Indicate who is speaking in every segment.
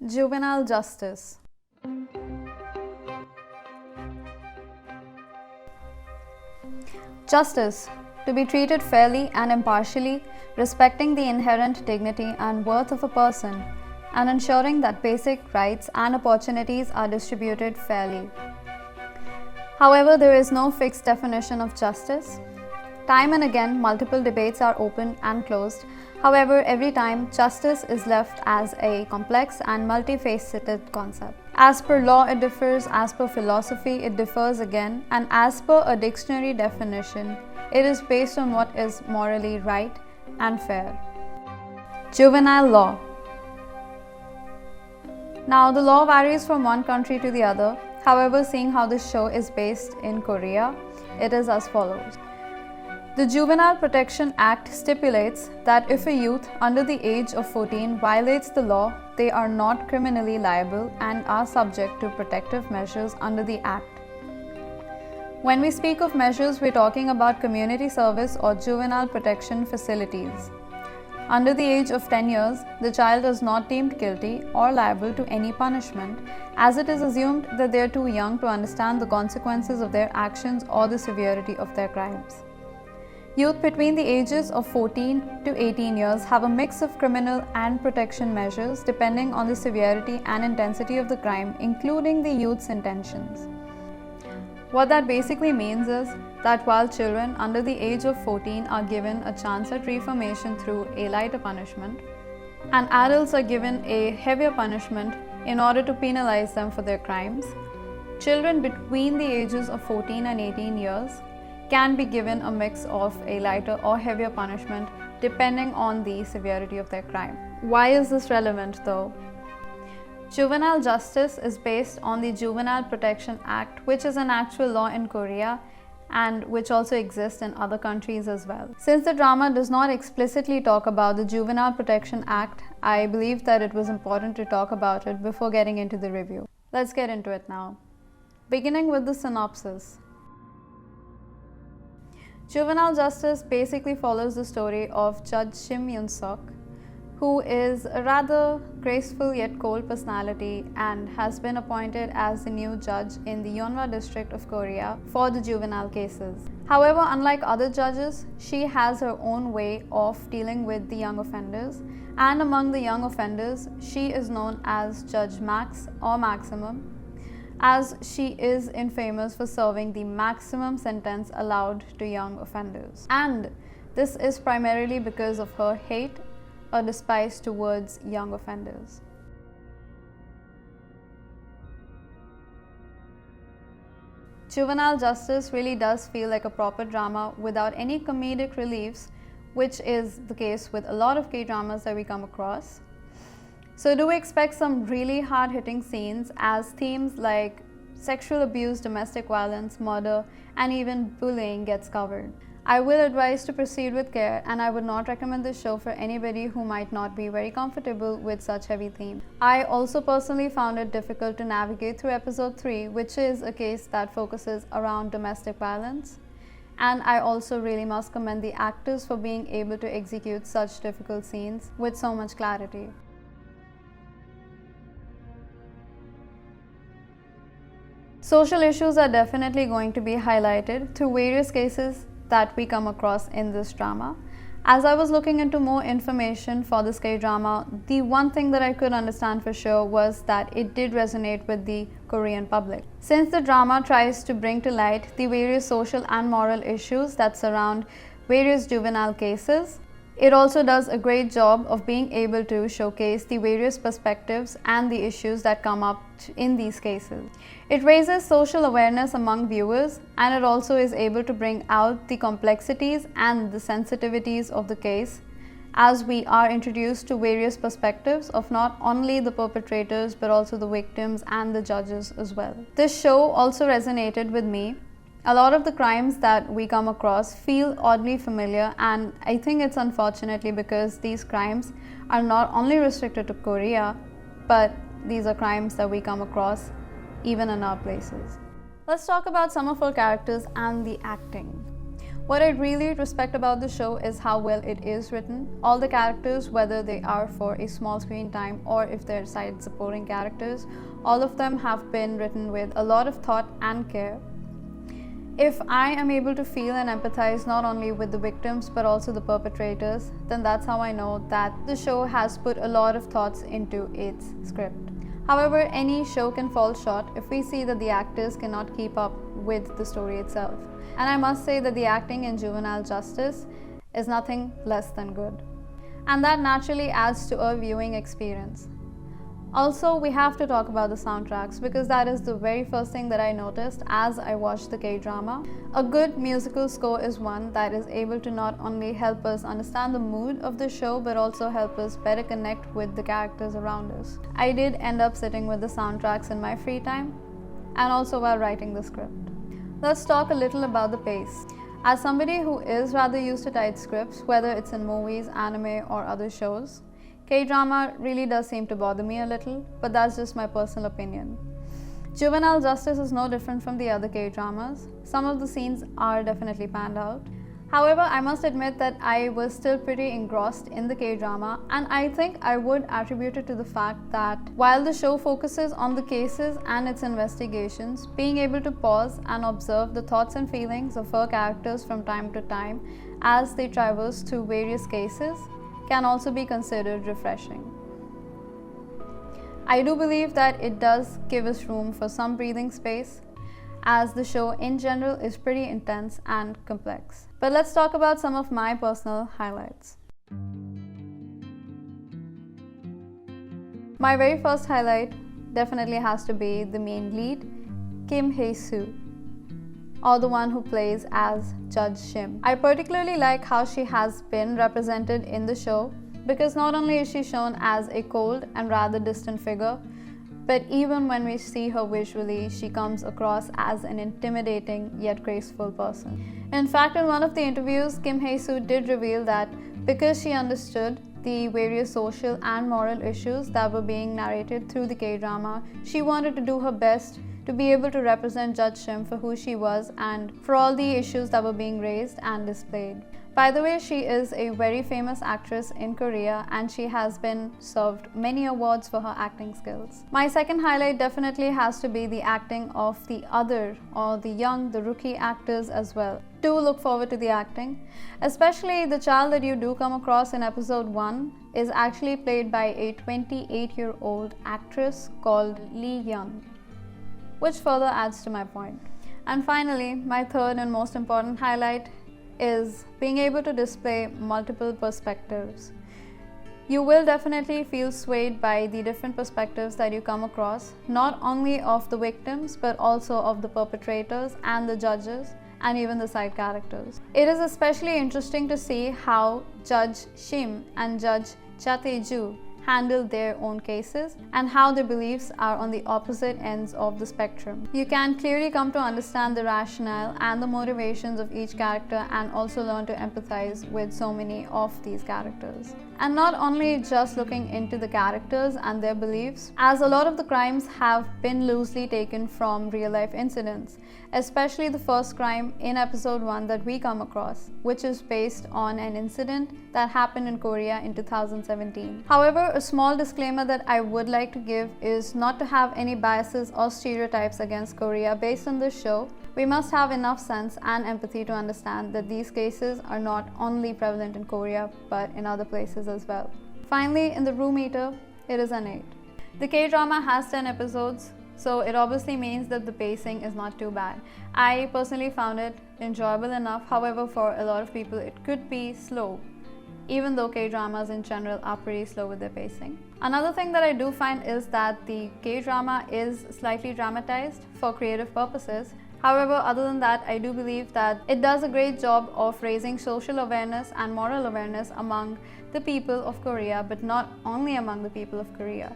Speaker 1: Juvenile justice. Justice, to be treated fairly and impartially, respecting the inherent dignity and worth of a person, and ensuring that basic rights and opportunities are distributed fairly. However, there is no fixed definition of justice. Time and again, multiple debates are opened and closed. However, every time, justice is left as a complex and multifaceted concept. As per law, it differs, as per philosophy, it differs again, and as per a dictionary definition, it is based on what is morally right and fair. Juvenile law. Now, the law varies from one country to the other. However, seeing how this show is based in Korea, it is as follows. The Juvenile Protection Act stipulates that if a youth under the age of 14 violates the law, they are not criminally liable and are subject to protective measures under the Act. When we speak of measures, we're talking about community service or juvenile protection facilities. Under the age of 10 years, the child is not deemed guilty or liable to any punishment, as it is assumed that they are too young to understand the consequences of their actions or the severity of their crimes. Youth between the ages of 14 to 18 years have a mix of criminal and protection measures depending on the severity and intensity of the crime, including the youth's intentions. What that basically means is that while children under the age of 14 are given a chance at reformation through a lighter punishment, and adults are given a heavier punishment in order to penalize them for their crimes, children between the ages of 14 and 18 years can be given a mix of a lighter or heavier punishment depending on the severity of their crime. Why is this relevant though? Juvenile justice is based on the Juvenile Protection Act, which is an actual law in Korea and which also exists in other countries as well. Since the drama does not explicitly talk about the Juvenile Protection Act, I believe that it was important to talk about it before getting into the review. Let's get into it now. Beginning with the synopsis. Juvenile justice basically follows the story of Judge Shim Yun-suk, who is a rather graceful yet cold personality and has been appointed as the new judge in the Yeonhwa district of Korea for the juvenile cases. However, unlike other judges, she has her own way of dealing with the young offenders, and among the young offenders, she is known as Judge Max or Maximum, as she is infamous for serving the maximum sentence allowed to young offenders. And this is primarily because of her hate or despise towards young offenders. Juvenile justice really does feel like a proper drama without any comedic reliefs, which is the case with a lot of K-dramas that we come across. So do expect some really hard-hitting scenes as themes like sexual abuse, domestic violence, murder, and even bullying gets covered. I will advise to proceed with care, and I would not recommend this show for anybody who might not be very comfortable with such heavy themes. I also personally found it difficult to navigate through episode 3, which is a case that focuses around domestic violence. And I also really must commend the actors for being able to execute such difficult scenes with so much clarity. Social issues are definitely going to be highlighted through various cases that we come across in this drama. As I was looking into more information for this K-drama, the one thing that I could understand for sure was that it did resonate with the Korean public. Since the drama tries to bring to light the various social and moral issues that surround various juvenile cases, it also does a great job of being able to showcase the various perspectives and the issues that come up in these cases. It raises social awareness among viewers, and it also is able to bring out the complexities and the sensitivities of the case, as we are introduced to various perspectives of not only the perpetrators but also the victims and the judges as well. This show also resonated with me. A lot of the crimes that we come across feel oddly familiar, and I think it's unfortunately because these crimes are not only restricted to Korea, but these are crimes that we come across even in our places. Let's talk about some of our characters and the acting. What I really respect about the show is how well it is written. All the characters, whether they are for a small screen time or if they're side supporting characters, all of them have been written with a lot of thought and care. If I am able to feel and empathize not only with the victims but also the perpetrators, then that's how I know that the show has put a lot of thoughts into its script. However, any show can fall short if we see that the actors cannot keep up with the story itself. And I must say that the acting in Juvenile Justice is nothing less than good. And that naturally adds to a viewing experience. Also, we have to talk about the soundtracks because that is the very first thing that I noticed as I watched the K-drama. A good musical score is one that is able to not only help us understand the mood of the show but also help us better connect with the characters around us. I did end up sitting with the soundtracks in my free time and also while writing the script. Let's talk a little about the pace. As somebody who is rather used to tight scripts, whether it's in movies, anime or other shows, K-drama really does seem to bother me a little, but that's just my personal opinion. Juvenile Justice is no different from the other K-dramas. Some of the scenes are definitely panned out. However, I must admit that I was still pretty engrossed in the K-drama, and I think I would attribute it to the fact that while the show focuses on the cases and its investigations, being able to pause and observe the thoughts and feelings of her characters from time to time as they traverse through various cases can also be considered refreshing. I do believe that it does give us room for some breathing space, as the show in general is pretty intense and complex. But let's talk about some of my personal highlights. My very first highlight definitely has to be the main lead, Kim Hae-soo, or the one who plays as Judge Shim. I particularly like how she has been represented in the show because not only is she shown as a cold and rather distant figure, but even when we see her visually, she comes across as an intimidating yet graceful person. In fact, in one of the interviews, Kim Hae-soo did reveal that because she understood the various social and moral issues that were being narrated through the K-drama, she wanted to do her best to be able to represent Judge Shim for who she was and for all the issues that were being raised and displayed. By the way, she is a very famous actress in Korea and she has been served many awards for her acting skills. My second highlight definitely has to be the acting of the the rookie actors as well. Do look forward to the acting. Especially the child that you do come across in episode 1 is actually played by a 28-year-old actress called Lee Yeon, which further adds to my point. And finally, my third and most important highlight is being able to display multiple perspectives. You will definitely feel swayed by the different perspectives that you come across, not only of the victims but also of the perpetrators and the judges and even the side characters. It is especially interesting to see how Judge Shim and Judge Cha Tae-ju handle their own cases and how their beliefs are on the opposite ends of the spectrum. You can clearly come to understand the rationale and the motivations of each character and also learn to empathize with so many of these characters. And not only just looking into the characters and their beliefs, as a lot of the crimes have been loosely taken from real life incidents, especially the first crime in episode 1 that we come across, which is based on an incident that happened in Korea in 2017. However, a small disclaimer that I would like to give is not to have any biases or stereotypes against Korea based on this show. We must have enough sense and empathy to understand that these cases are not only prevalent in Korea but in other places as well. Finally, in the Rue Meter, it is an 8. The K-drama has 10 episodes, so it obviously means that the pacing is not too bad. I personally found it enjoyable enough. However, for a lot of people it could be slow, even though K-dramas in general are pretty slow with their pacing. Another thing that I do find is that the K-drama is slightly dramatized for creative purposes. However, other than that, I do believe that it does a great job of raising social awareness and moral awareness among the people of Korea, but not only among the people of Korea.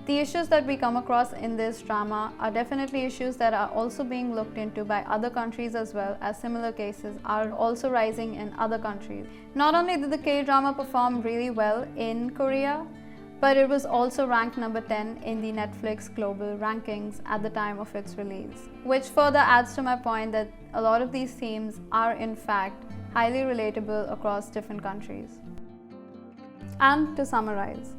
Speaker 1: The issues that we come across in this drama are definitely issues that are also being looked into by other countries as well, as similar cases are also rising in other countries. Not only did the K-drama perform really well in Korea, but it was also ranked number 10 in the Netflix global rankings at the time of its release, which further adds to my point that a lot of these themes are in fact highly relatable across different countries. And to summarize,